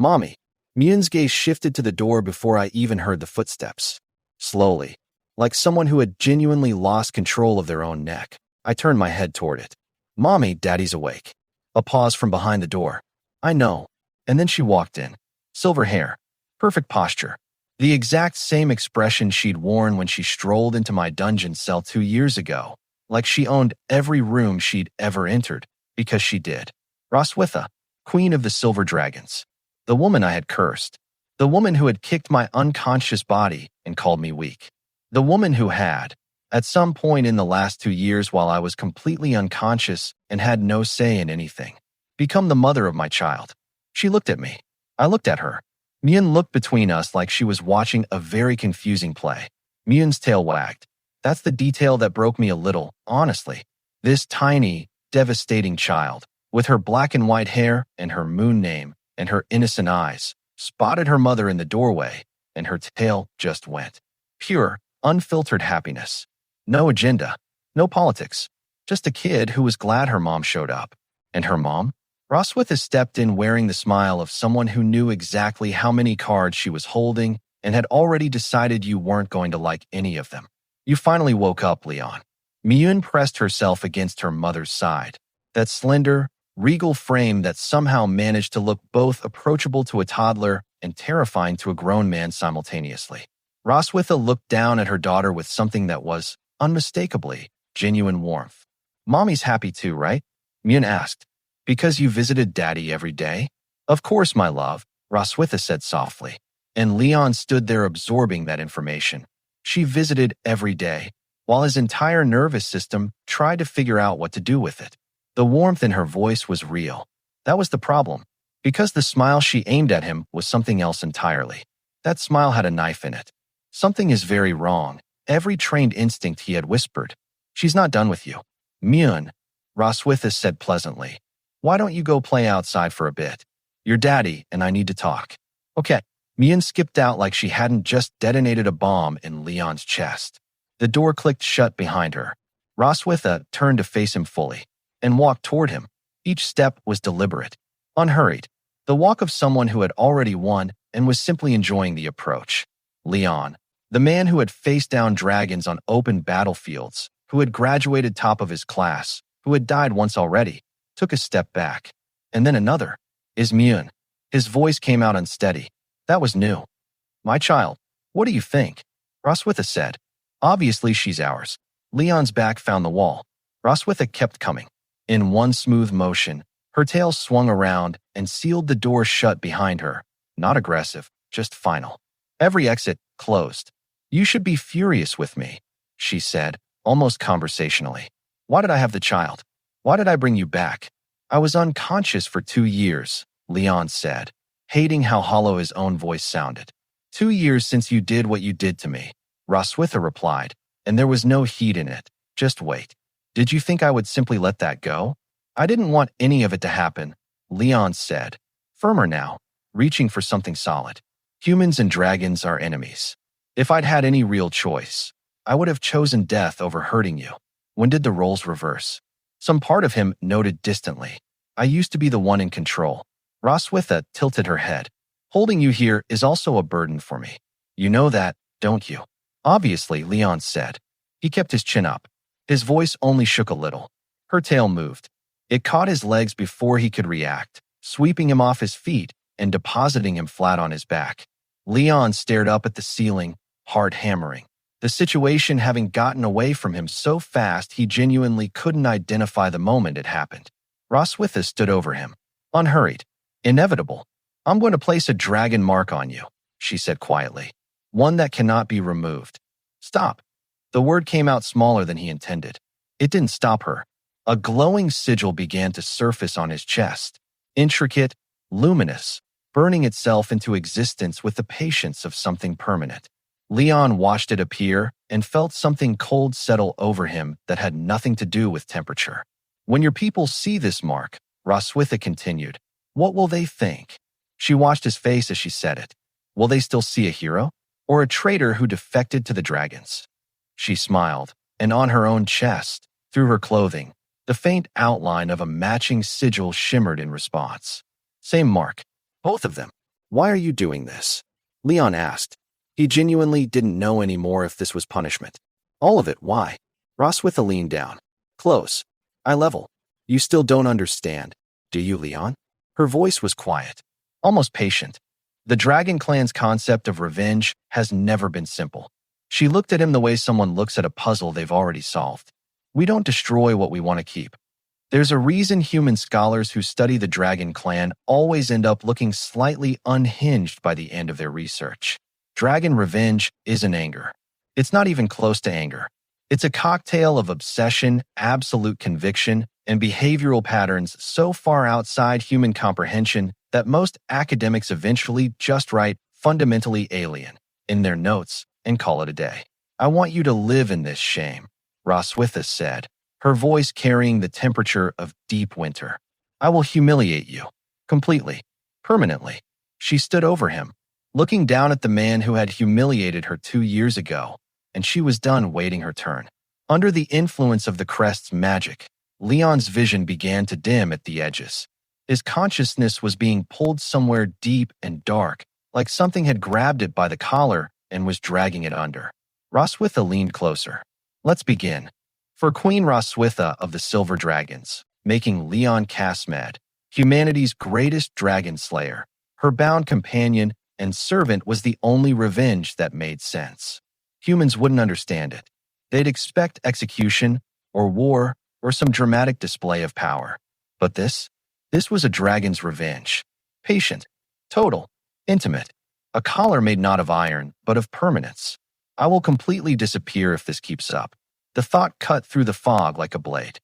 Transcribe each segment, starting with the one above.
Mommy. Myun's gaze shifted to the door before I even heard the footsteps. Slowly, like someone who had genuinely lost control of their own neck, I turned my head toward it. Mommy, Daddy's awake. A pause from behind the door. I know. And then she walked in. Silver hair. Perfect posture. The exact same expression she'd worn when she strolled into my dungeon cell 2 years ago, like she owned every room she'd ever entered, because she did. Roswitha, Queen of the Silver Dragons. The woman I had cursed. The woman who had kicked my unconscious body and called me weak. The woman who had, at some point in the last 2 years while I was completely unconscious and had no say in anything, become the mother of my child. She looked at me. I looked at her. Myun looked between us like she was watching a very confusing play. Myun's tail wagged. That's the detail that broke me a little, honestly. This tiny, devastating child, with her black and white hair and her moon name and her innocent eyes, spotted her mother in the doorway, and her tail just went. Pure, unfiltered happiness. No agenda, no politics. Just a kid who was glad her mom showed up. And her mom? Roswitha stepped in wearing the smile of someone who knew exactly how many cards she was holding and had already decided you weren't going to like any of them. You finally woke up, Leon. Myun pressed herself against her mother's side. That slender, regal frame that somehow managed to look both approachable to a toddler and terrifying to a grown man simultaneously. Roswitha looked down at her daughter with something that was, unmistakably, genuine warmth. Mommy's happy too, right? Myun asked. Because you visited Daddy every day? Of course, my love, Roswitha said softly. And Leon stood there absorbing that information. She visited every day, while his entire nervous system tried to figure out what to do with it. The warmth in her voice was real. That was the problem. Because the smile she aimed at him was something else entirely. That smile had a knife in it. Something is very wrong. Every trained instinct he had whispered. She's not done with you. Myun, Roswitha said pleasantly. Why don't you go play outside for a bit? Your daddy and I need to talk. Okay. Myun skipped out like she hadn't just detonated a bomb in Leon's chest. The door clicked shut behind her. Roswitha turned to face him fully and walked toward him. Each step was deliberate, unhurried, the walk of someone who had already won and was simply enjoying the approach. Leon, the man who had faced down dragons on open battlefields, who had graduated top of his class, who had died once already, took a step back. And then another. Is Myun. His voice came out unsteady. That was new. My child, what do you think? Roswitha said. Obviously she's ours. Leon's back found the wall. Roswitha kept coming. In one smooth motion, her tail swung around and sealed the door shut behind her. Not aggressive, just final. Every exit closed. You should be furious with me, she said, almost conversationally. Why did I have the child? Why did I bring you back? I was unconscious for 2 years, Leon said, hating how hollow his own voice sounded. 2 years since you did what you did to me, Roswitha replied, and there was no heat in it. Just wait. Did you think I would simply let that go? I didn't want any of it to happen, Leon said, firmer now, reaching for something solid. Humans and dragons are enemies. If I'd had any real choice, I would have chosen death over hurting you. When did the roles reverse? Some part of him noted distantly. I used to be the one in control. Roswitha tilted her head. Holding you here is also a burden for me. You know that, don't you? Obviously, Leon said. He kept his chin up. His voice only shook a little. Her tail moved. It caught his legs before he could react, sweeping him off his feet and depositing him flat on his back. Leon stared up at the ceiling, heart hammering. The situation having gotten away from him so fast he genuinely couldn't identify the moment it happened. Roswitha stood over him, unhurried, inevitable. I'm going to place a dragon mark on you, she said quietly. One that cannot be removed. Stop. The word came out smaller than he intended. It didn't stop her. A glowing sigil began to surface on his chest, intricate, luminous, burning itself into existence with the patience of something permanent. Leon watched it appear and felt something cold settle over him that had nothing to do with temperature. When your people see this mark, Roswitha continued, what will they think? She watched his face as she said it. Will they still see a hero? Or a traitor who defected to the dragons? She smiled, and on her own chest, through her clothing, the faint outline of a matching sigil shimmered in response. Same mark. Both of them. Why are you doing this? Leon asked. He genuinely didn't know anymore if this was punishment. All of it, why? Roswitha leaned down. Close. Eye level. You still don't understand, do you, Leon? Her voice was quiet, almost patient. The Dragon Clan's concept of revenge has never been simple. She looked at him the way someone looks at a puzzle they've already solved. We don't destroy what we want to keep. There's a reason human scholars who study the Dragon Clan always end up looking slightly unhinged by the end of their research. Dragon revenge isn't anger. It's not even close to anger. It's a cocktail of obsession, absolute conviction, and behavioral patterns so far outside human comprehension that most academics eventually just write fundamentally alien in their notes and call it a day. I want you to live in this shame, Roswitha said, her voice carrying the temperature of deep winter. I will humiliate you. Completely. Permanently. She stood over him, looking down at the man who had humiliated her 2 years ago, and she was done waiting her turn. Under the influence of the crest's magic, Leon's vision began to dim at the edges. His consciousness was being pulled somewhere deep and dark, like something had grabbed it by the collar and was dragging it under. Roswitha leaned closer. Let's begin. For Queen Roswitha of the Silver Dragons, making Leon Casmot humanity's greatest dragon slayer, her bound companion and servant was the only revenge that made sense. Humans wouldn't understand it. They'd expect execution, or war, or some dramatic display of power. But this was a dragon's revenge. Patient, total, intimate. A collar made not of iron, but of permanence. I will completely disappear if this keeps up. The thought cut through the fog like a blade.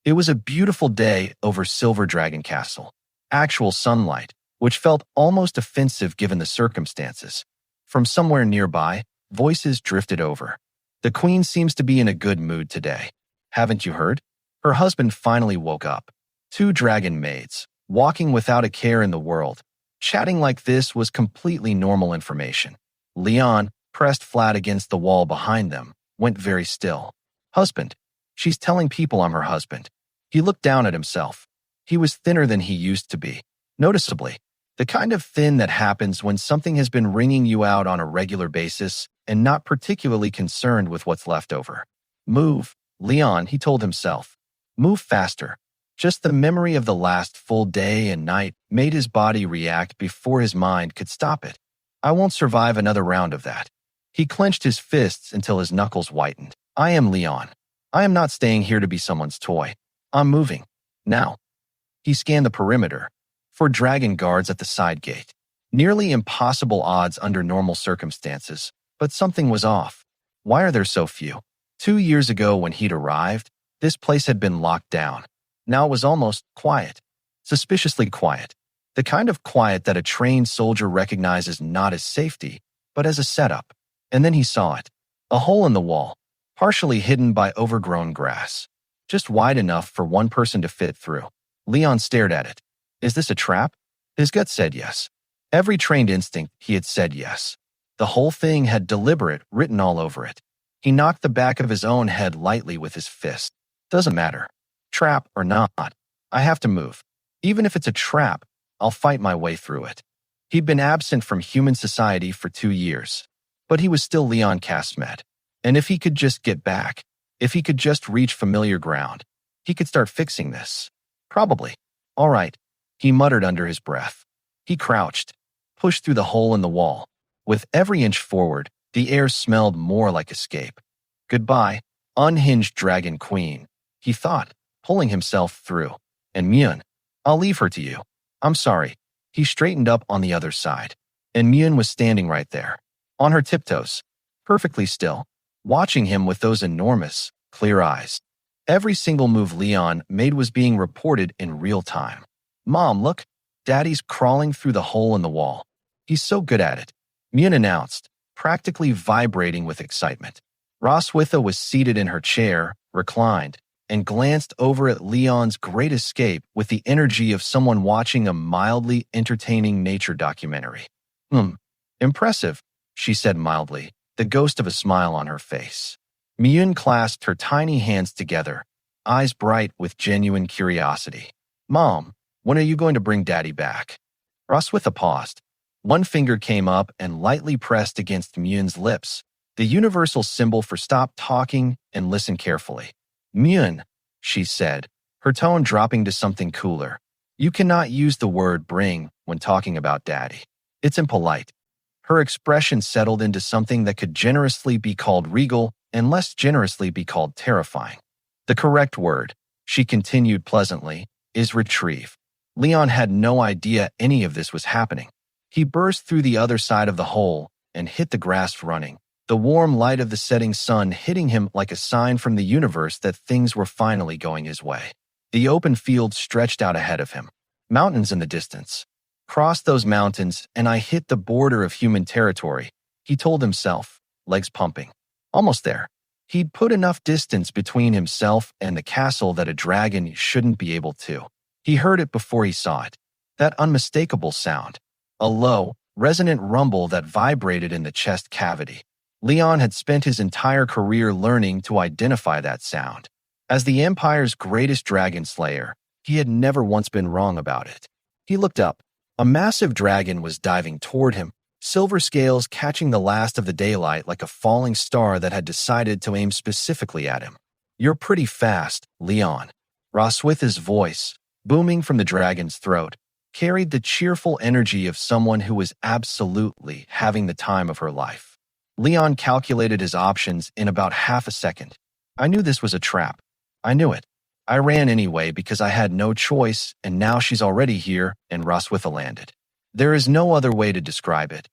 It was a beautiful day over Silver Dragon Castle. Actual sunlight, which felt almost offensive given the circumstances. From somewhere nearby, voices drifted over. The queen seems to be in a good mood today. Haven't you heard? Her husband finally woke up. 2 dragon maids, walking without a care in the world. Chatting like this was completely normal information. Leon, pressed flat against the wall behind them, went very still. Husband. She's telling people I'm her husband. He looked down at himself. He was thinner than he used to be. Noticeably. The kind of thin that happens when something has been wringing you out on a regular basis and not particularly concerned with what's left over. Move, Leon, he told himself. Move faster. Just the memory of the last full day and night made his body react before his mind could stop it. I won't survive another round of that. He clenched his fists until his knuckles whitened. I am Leon. I am not staying here to be someone's toy. I'm moving. Now. He scanned the perimeter. 4 dragon guards at the side gate. Nearly impossible odds under normal circumstances, but something was off. Why are there so few? 2 years ago when he'd arrived, this place had been locked down. Now it was almost quiet. Suspiciously quiet. The kind of quiet that a trained soldier recognizes not as safety, but as a setup. And then he saw it. A hole in the wall, partially hidden by overgrown grass. Just wide enough for one person to fit through. Leon stared at it. Is this a trap? His gut said yes. Every trained instinct, he had said yes. The whole thing had deliberate written all over it. He knocked the back of his own head lightly with his fist. Doesn't matter. Trap or not, I have to move. Even if it's a trap, I'll fight my way through it. He'd been absent from human society for 2 years, but he was still Leon Casmot. And if he could just get back, if he could just reach familiar ground, he could start fixing this. Probably. All right, he muttered under his breath. He crouched, pushed through the hole in the wall. With every inch forward, the air smelled more like escape. Goodbye, unhinged dragon queen, he thought, pulling himself through. And Myun, I'll leave her to you. I'm sorry. He straightened up on the other side. And Myun was standing right there, on her tiptoes, perfectly still, watching him with those enormous, clear eyes. Every single move Leon made was being reported in real time. Mom, look, Daddy's crawling through the hole in the wall. He's so good at it, Myun announced, practically vibrating with excitement. Roswitha was seated in her chair, reclined, and glanced over at Leon's great escape with the energy of someone watching a mildly entertaining nature documentary. Impressive, she said mildly, the ghost of a smile on her face. Myun clasped her tiny hands together, eyes bright with genuine curiosity. Mom, when are you going to bring Daddy back? Roswitha paused. One finger came up and lightly pressed against Myun's lips, the universal symbol for stop talking and listen carefully. Myun, she said, her tone dropping to something cooler. You cannot use the word bring when talking about daddy. It's impolite. Her expression settled into something that could generously be called regal and less generously be called terrifying. The correct word, she continued pleasantly, is retrieve. Leon had no idea any of this was happening. He burst through the other side of the hole and hit the grass running, the warm light of the setting sun hitting him like a sign from the universe that things were finally going his way. The open field stretched out ahead of him. Mountains in the distance. Cross those mountains and I hit the border of human territory, he told himself, legs pumping. Almost there. He'd put enough distance between himself and the castle that a dragon shouldn't be able to. He heard it before he saw it. That unmistakable sound. A low, resonant rumble that vibrated in the chest cavity. Leon had spent his entire career learning to identify that sound. As the Empire's greatest dragon slayer, he had never once been wrong about it. He looked up. A massive dragon was diving toward him, silver scales catching the last of the daylight like a falling star that had decided to aim specifically at him. You're pretty fast, Leon. Roswitha's voice, booming from the dragon's throat, carried the cheerful energy of someone who was absolutely having the time of her life. Leon calculated his options in about half a second. I knew this was a trap. I knew it. I ran anyway because I had no choice, and now she's already here, and Roswitha landed. There is no other way to describe it.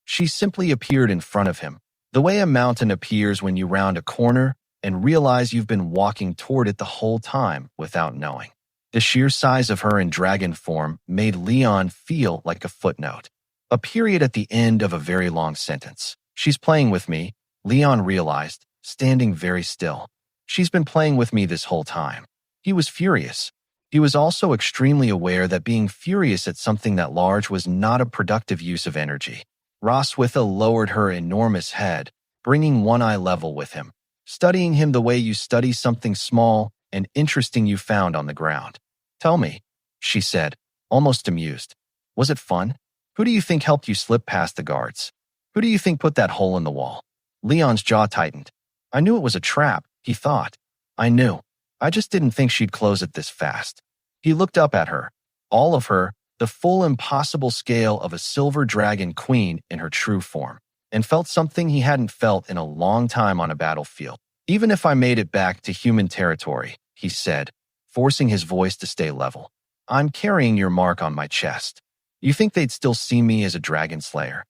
She simply appeared in front of him, the way a mountain appears when you round a corner and realize you've been walking toward it the whole time without knowing. The sheer size of her in dragon form made Leon feel like a footnote, a period at the end of a very long sentence. She's playing with me, Leon realized, standing very still. She's been playing with me this whole time. He was furious. He was also extremely aware that being furious at something that large was not a productive use of energy. Roswitha lowered her enormous head, bringing one eye level with him, studying him the way you study something small and interesting you found on the ground. Tell me, she said, almost amused. Was it fun? Who do you think helped you slip past the guards? Who do you think put that hole in the wall? Leon's jaw tightened. I knew it was a trap, he thought. I knew. I just didn't think she'd close it this fast. He looked up at her, all of her, the full impossible scale of a silver dragon queen in her true form, and felt something he hadn't felt in a long time on a battlefield. Even if I made it back to human territory, he said, forcing his voice to stay level. I'm carrying your mark on my chest. You think they'd still see me as a dragon slayer?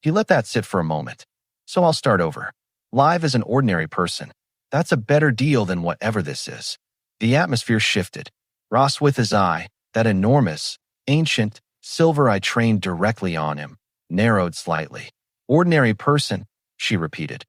He let that sit for a moment. So I'll start over. Live as an ordinary person. That's a better deal than whatever this is. The atmosphere shifted. Roswitha's eye, that enormous, ancient, silver eye trained directly on him, narrowed slightly. Ordinary person, she repeated.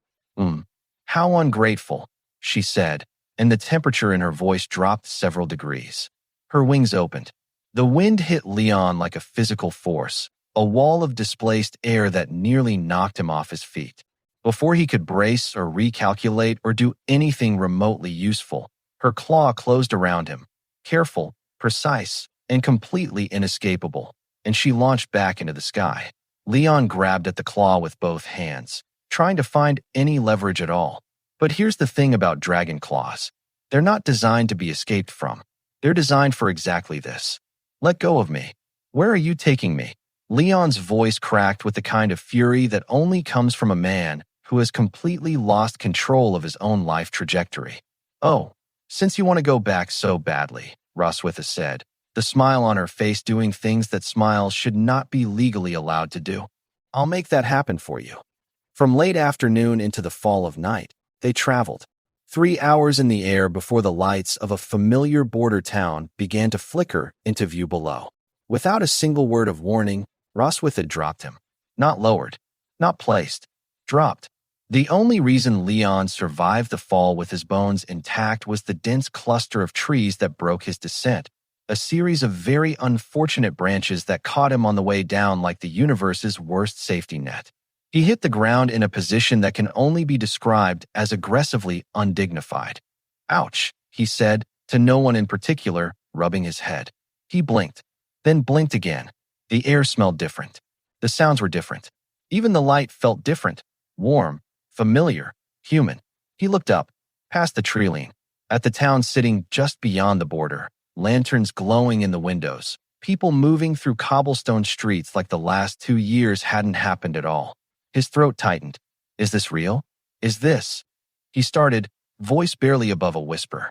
How ungrateful, she said, and the temperature in her voice dropped several degrees. Her wings opened. The wind hit Leon like a physical force, a wall of displaced air that nearly knocked him off his feet. Before he could brace or recalculate or do anything remotely useful, her claw closed around him, careful, precise, and completely inescapable, and she launched back into the sky. Leon grabbed at the claw with both hands, trying to find any leverage at all. But here's the thing about dragon claws. They're not designed to be escaped from. They're designed for exactly this. Let go of me. Where are you taking me? Leon's voice cracked with the kind of fury that only comes from a man who has completely lost control of his own life trajectory. Oh, since you want to go back so badly, Roswitha said, the smile on her face doing things that smiles should not be legally allowed to do. I'll make that happen for you. From late afternoon into the fall of night, they traveled. 3 hours in the air before the lights of a familiar border town began to flicker into view below. Without a single word of warning, Roswitha dropped him. Not lowered, not placed, dropped. The only reason Leon survived the fall with his bones intact was the dense cluster of trees that broke his descent, a series of very unfortunate branches that caught him on the way down like the universe's worst safety net. He hit the ground in a position that can only be described as aggressively undignified. Ouch, he said, to no one in particular, rubbing his head. He blinked, then blinked again. The air smelled different. The sounds were different. Even the light felt different, warm, familiar, human. He looked up, past the tree-line, at the town sitting just beyond the border, lanterns glowing in the windows, people moving through cobblestone streets like the last 2 years hadn't happened at all. His throat tightened. Is this real? Is this? He started, voice barely above a whisper.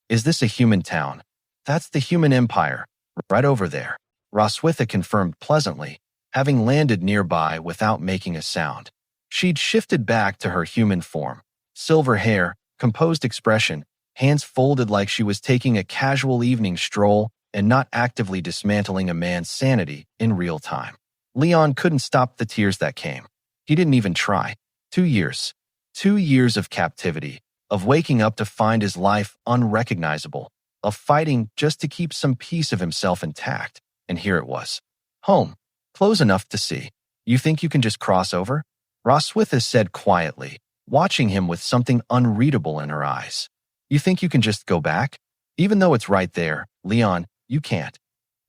Is this a human town? That's the human empire, right over there. Roswitha confirmed pleasantly, having landed nearby without making a sound. She'd shifted back to her human form. Silver hair, composed expression, hands folded like she was taking a casual evening stroll and not actively dismantling a man's sanity in real time. Leon couldn't stop the tears that came. He didn't even try. 2 years. 2 years of captivity, of waking up to find his life unrecognizable, of fighting just to keep some piece of himself intact. And here it was. Home. Close enough to see. You think you can just cross over? Roswitha said quietly, watching him with something unreadable in her eyes. You think you can just go back? Even though it's right there, Leon, you can't.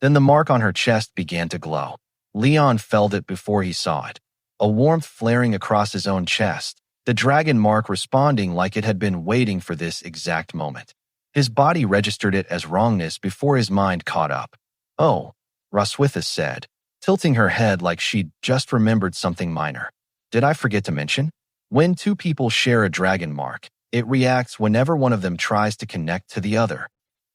Then the mark on her chest began to glow. Leon felt it before he saw it. A warmth flaring across his own chest, the dragon mark responding like it had been waiting for this exact moment. His body registered it as wrongness before his mind caught up. Oh, Roswitha said, tilting her head like she'd just remembered something minor. Did I forget to mention? When 2 people share a dragon mark, it reacts whenever one of them tries to connect to the other.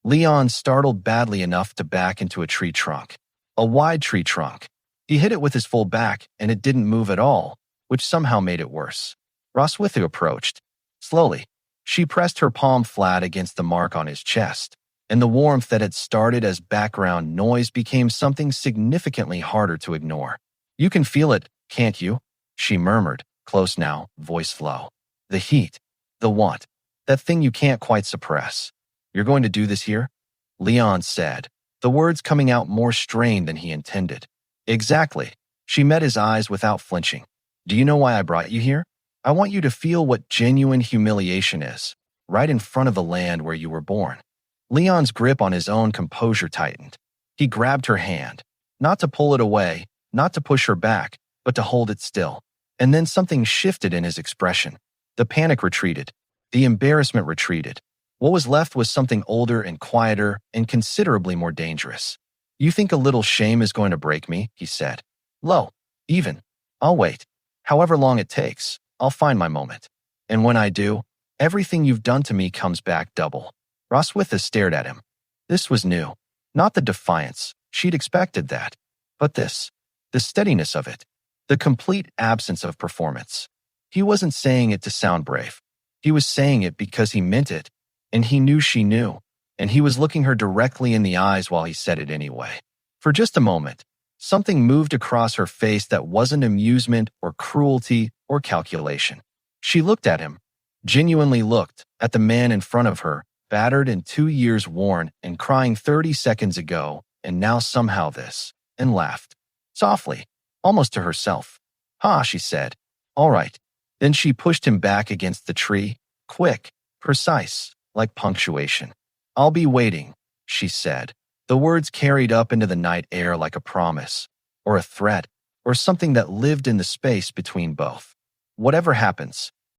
Leon startled badly enough to back into a tree trunk. A wide tree trunk. He hit it with his full back, and it didn't move at all, which somehow made it worse. Roswitha approached. Slowly, she pressed her palm flat against the mark on his chest, and the warmth that had started as background noise became something significantly harder to ignore. You can feel it, can't you? She murmured, close now, voice low. The heat. The want. That thing you can't quite suppress. You're going to do this here? Leon said, the words coming out more strained than he intended. Exactly. She met his eyes without flinching. Do you know why I brought you here? I want you to feel what genuine humiliation is, right in front of the land where you were born. Leon's grip on his own composure tightened. He grabbed her hand, not to pull it away, not to push her back, but to hold it still. And then something shifted in his expression. The panic retreated. The embarrassment retreated. What was left was something older and quieter and considerably more dangerous. You think a little shame is going to break me, he said. Low, even. I'll wait. However long it takes, I'll find my moment. And when I do, everything you've done to me comes back double. Roswitha stared at him. This was new. Not the defiance. She'd expected that. But this. The steadiness of it. The complete absence of performance. He wasn't saying it to sound brave. He was saying it because he meant it. And he knew she knew. And he was looking her directly in the eyes while he said it anyway. For just a moment, something moved across her face that wasn't amusement or cruelty or calculation. She looked at him, genuinely looked at the man in front of her, battered and 2 years worn and crying 30 seconds ago, and now somehow this, and laughed. Softly, almost to herself. Ha, she said. All right. Then she pushed him back against the tree, quick, precise, like punctuation. I'll be waiting, she said. The words carried up into the night air like a promise, or a threat, or something that lived in the space between both. Whatever happens,